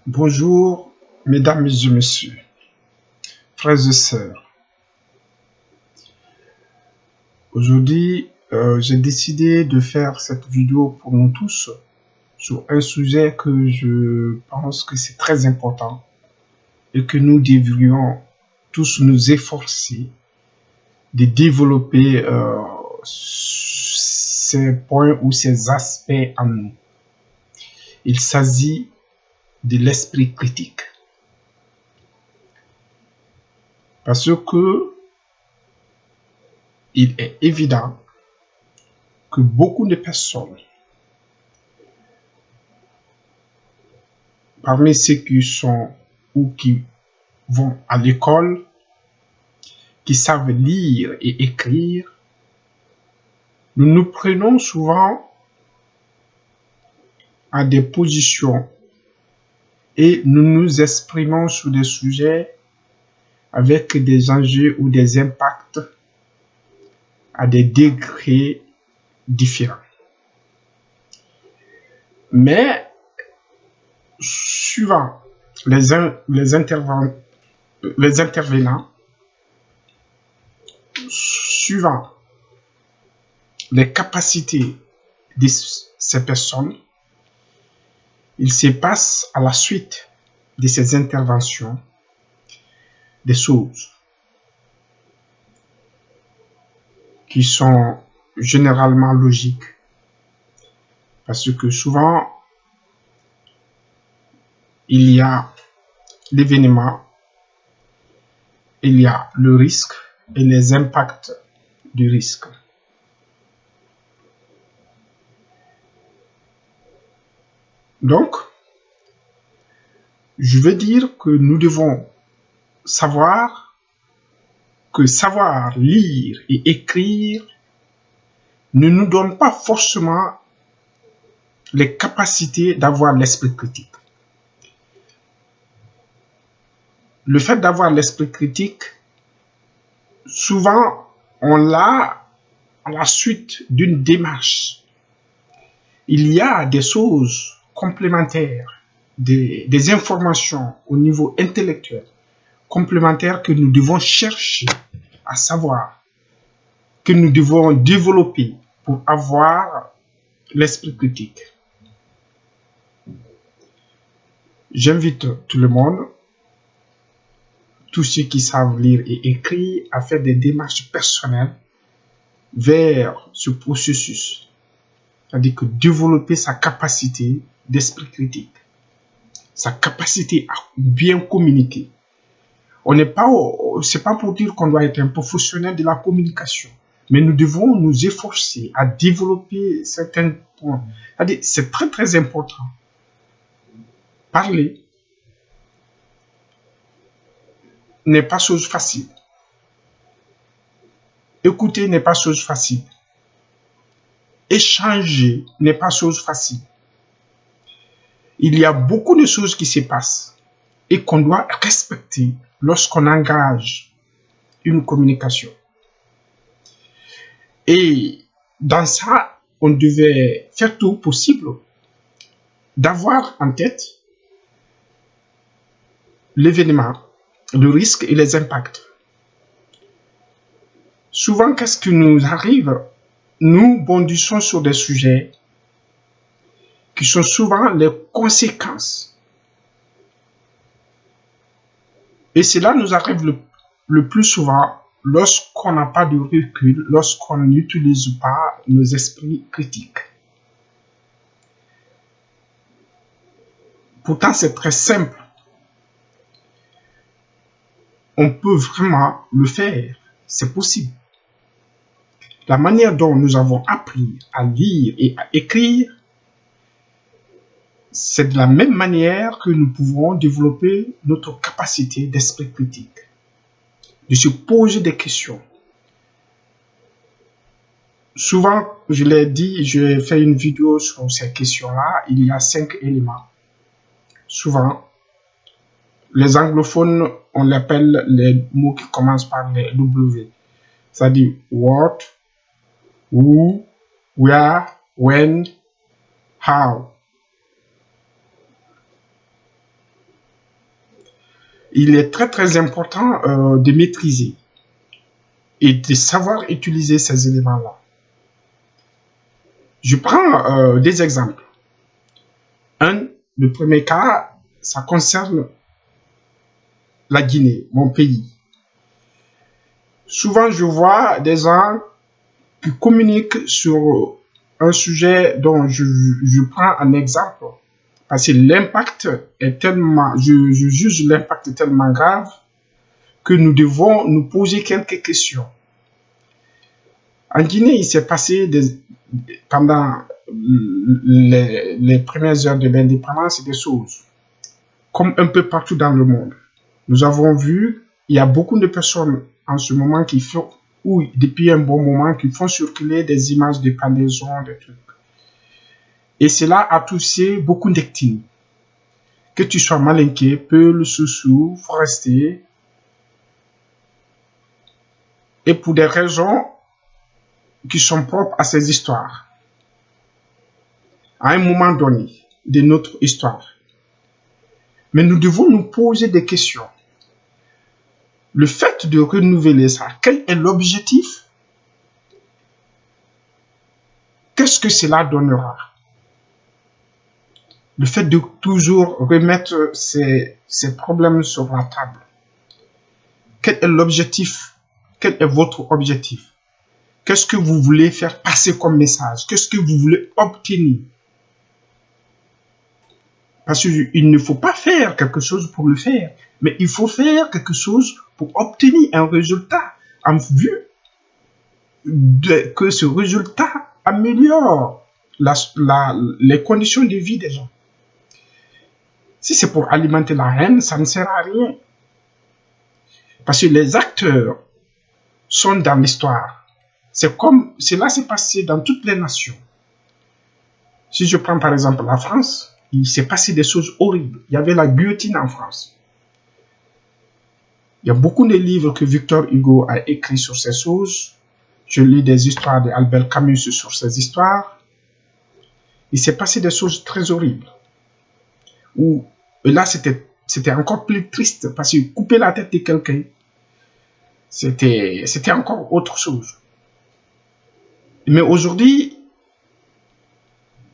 Bonjour, mesdames et messieurs, frères et sœurs. Aujourd'hui, j'ai décidé de faire cette vidéo pour nous tous sur un sujet que je pense que c'est très important et que nous devrions tous nous efforcer de développer ces points ou ces aspects en nous. Il s'agit de l'esprit critique. Parce que il est évident que beaucoup de personnes, parmi ceux qui sont ou qui vont à l'école, qui savent lire et écrire, nous nous prenons souvent à des positions et nous nous exprimons sur des sujets avec des enjeux ou des impacts à des degrés différents. Mais suivant les intervenants, suivant les capacités de ces personnes, il se passe à la suite de ces interventions des choses qui sont généralement logiques. Parce que souvent, il y a l'événement, il y a le risque et les impacts du risque. Donc, je veux dire que nous devons savoir que savoir lire et écrire ne nous donne pas forcément les capacités d'avoir l'esprit critique. Le fait d'avoir l'esprit critique, souvent, on l'a à la suite d'une démarche. Il y a des choses complémentaires, des informations au niveau intellectuel complémentaires que nous devons chercher à savoir, que nous devons développer pour avoir l'esprit critique. J'invite tout le monde, tous ceux qui savent lire et écrire, à faire des démarches personnelles vers ce processus. C'est-à-dire que développer sa capacité d'esprit critique, sa capacité à bien communiquer. C'est pas pour dire qu'on doit être un professionnel de la communication, mais nous devons nous efforcer à développer certains points. C'est-à-dire, c'est très très important. Parler n'est pas chose facile. Écouter n'est pas chose facile. Échanger n'est pas chose facile. Il y a beaucoup de choses qui se passent et qu'on doit respecter lorsqu'on engage une communication. Et dans ça, on devait faire tout possible d'avoir en tête l'événement, le risque et les impacts. Souvent, qu'est-ce qui nous arrive? Nous bondissons sur des sujets qui sont souvent les conséquences. Et cela nous arrive le plus souvent lorsqu'on n'a pas de recul, lorsqu'on n'utilise pas nos esprits critiques. Pourtant, c'est très simple. On peut vraiment le faire. C'est possible. La manière dont nous avons appris à lire et à écrire, c'est de la même manière que nous pouvons développer notre capacité d'esprit critique, de se poser des questions. Souvent, je l'ai dit, j'ai fait une vidéo sur ces questions-là, il y a 5 éléments. Souvent, les anglophones, on l'appelle les mots qui commencent par les W. C'est-à-dire what, who, where, when, how. il est très très important de maîtriser et de savoir utiliser ces éléments-là. Je prends des exemples. Le premier cas, ça concerne la Guinée, mon pays. Souvent, je vois des gens qui communiquent sur un sujet dont je prends un exemple, parce que l'impact est tellement, je juge l'impact tellement grave que nous devons nous poser quelques questions. En Guinée, il s'est passé pendant les premières heures de l'indépendance des choses, comme un peu partout dans le monde. Nous avons vu, il y a beaucoup de personnes en ce moment qui font, ou depuis un bon moment, qui font circuler des images de pendaison, des trucs. Et cela a touché beaucoup d'ethnies. Que tu sois malinké, peul, soussou, forestier. Et pour des raisons qui sont propres à ces histoires. À un moment donné de notre histoire. Mais nous devons nous poser des questions. Le fait de renouveler ça, quel est l'objectif? Qu'est-ce que cela donnera? Le fait de toujours remettre ces problèmes sur la table. Quel est l'objectif? Quel est votre objectif? Qu'est-ce que vous voulez faire passer comme message? Qu'est-ce que vous voulez obtenir? Parce qu'il ne faut pas faire quelque chose pour le faire, mais il faut faire quelque chose pour obtenir un résultat en vue que ce résultat améliore les conditions de vie des gens. Si c'est pour alimenter la haine, ça ne sert à rien. Parce que les acteurs sont dans l'histoire. C'est comme cela s'est passé dans toutes les nations. Si je prends par exemple la France, il s'est passé des choses horribles. Il y avait la guillotine en France. Il y a beaucoup de livres que Victor Hugo a écrits sur ces choses. Je lis des histoires d'Albert Camus sur ces histoires. Il s'est passé des choses très horribles. Et là, c'était encore plus triste parce que couper la tête de quelqu'un, c'était encore autre chose. Mais aujourd'hui,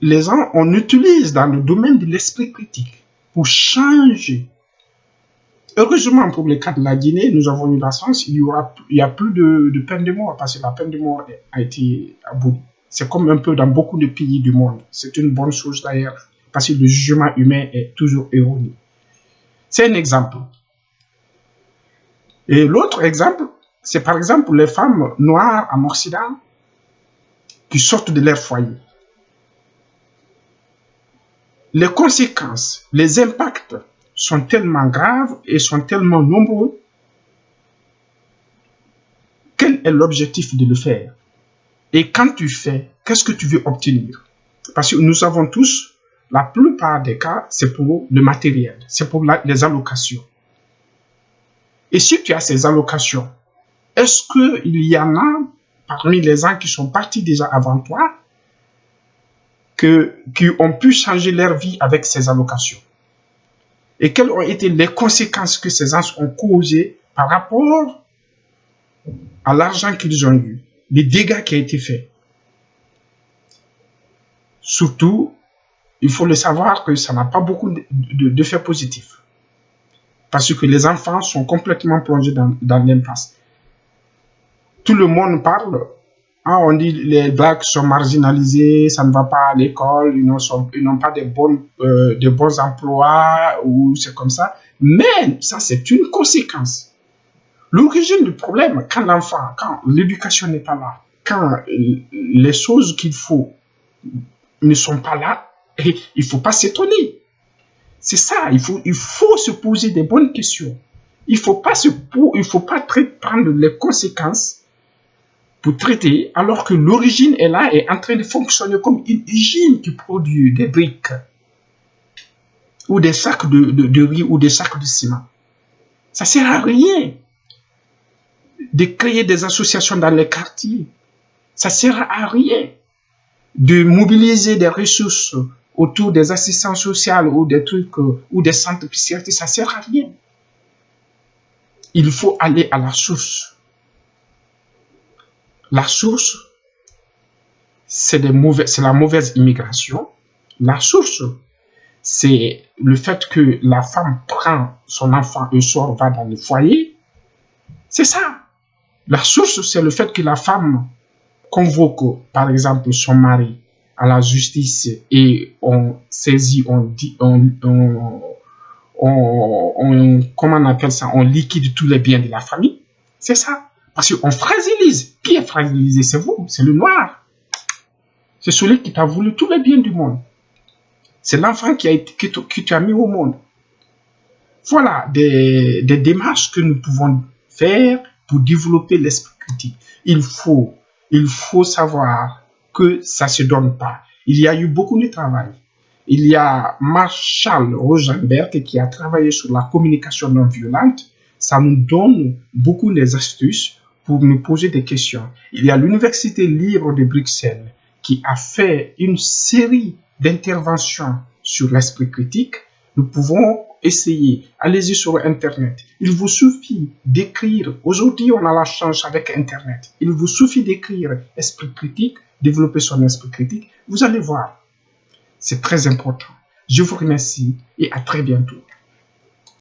les gens, on utilise dans le domaine de l'esprit critique pour changer. Heureusement, pour le cas de la Guinée, nous avons eu la chance, il y a plus de peine de mort parce que la peine de mort a été abolie. C'est comme un peu dans beaucoup de pays du monde. C'est une bonne chose d'ailleurs parce que le jugement humain est toujours erroné. C'est un exemple. Et l'autre exemple, c'est par exemple les femmes noires en Occident qui sortent de leur foyer. Les conséquences, les impacts sont tellement graves et sont tellement nombreux. Quel est l'objectif de le faire? Et quand tu fais, qu'est-ce que tu veux obtenir? Parce que nous savons tous, la plupart des cas, c'est pour le matériel, c'est pour les allocations. Et si tu as ces allocations, est-ce qu'il y en a parmi les gens qui sont partis déjà avant toi qui ont pu changer leur vie avec ces allocations? Et quelles ont été les conséquences que ces gens ont causées par rapport à l'argent qu'ils ont eu, les dégâts qui ont été faits? Surtout, il faut le savoir que ça n'a pas beaucoup d'effets positifs. Parce que les enfants sont complètement plongés dans l'impasse. Tout le monde parle. On dit les blacks sont marginalisés, ça ne va pas à l'école, ils n'ont pas de bons emplois, ou c'est comme ça. Mais ça, c'est une conséquence. L'origine du problème, quand l'éducation n'est pas là, quand les choses qu'il faut ne sont pas là, et il ne faut pas s'étonner. C'est ça, il faut se poser des bonnes questions. Il ne faut pas prendre les conséquences pour traiter, alors que l'origine est là et est en train de fonctionner comme une usine qui produit des briques ou des sacs de riz ou des sacs de ciment. Ça ne sert à rien de créer des associations dans les quartiers. Ça ne sert à rien de mobiliser des ressources autour des assistants sociaux ou des trucs ou des centres psychiatriques. Ça ne sert à rien. il faut aller à la source. La source, c'est la mauvaise immigration. La source, c'est le fait que la femme prend son enfant et sort, va dans le foyer. C'est ça. La source, c'est le fait que la femme convoque, par exemple, son mari à la justice et on saisit, comment on appelle ça, on liquide tous les biens de la famille. C'est ça. Parce qu'on fragilise. Qui est fragilisé? C'est vous, c'est le noir. C'est celui qui t'a voulu tous les biens du monde. C'est l'enfant qui t'a mis au monde. Voilà des démarches que nous pouvons faire pour développer l'esprit critique. Il faut savoir que ça ne se donne pas. Il y a eu beaucoup de travail. Il y a Marshall Rosenberg qui a travaillé sur la communication non violente. Ça nous donne beaucoup d'astuces pour nous poser des questions. Il y a l'Université libre de Bruxelles qui a fait une série d'interventions sur l'esprit critique. Nous pouvons essayer. Allez-y sur Internet. Il vous suffit d'écrire. Aujourd'hui, on a la chance avec Internet. Il vous suffit d'écrire esprit critique, développer son esprit critique. Vous allez voir. C'est très important. Je vous remercie et à très bientôt.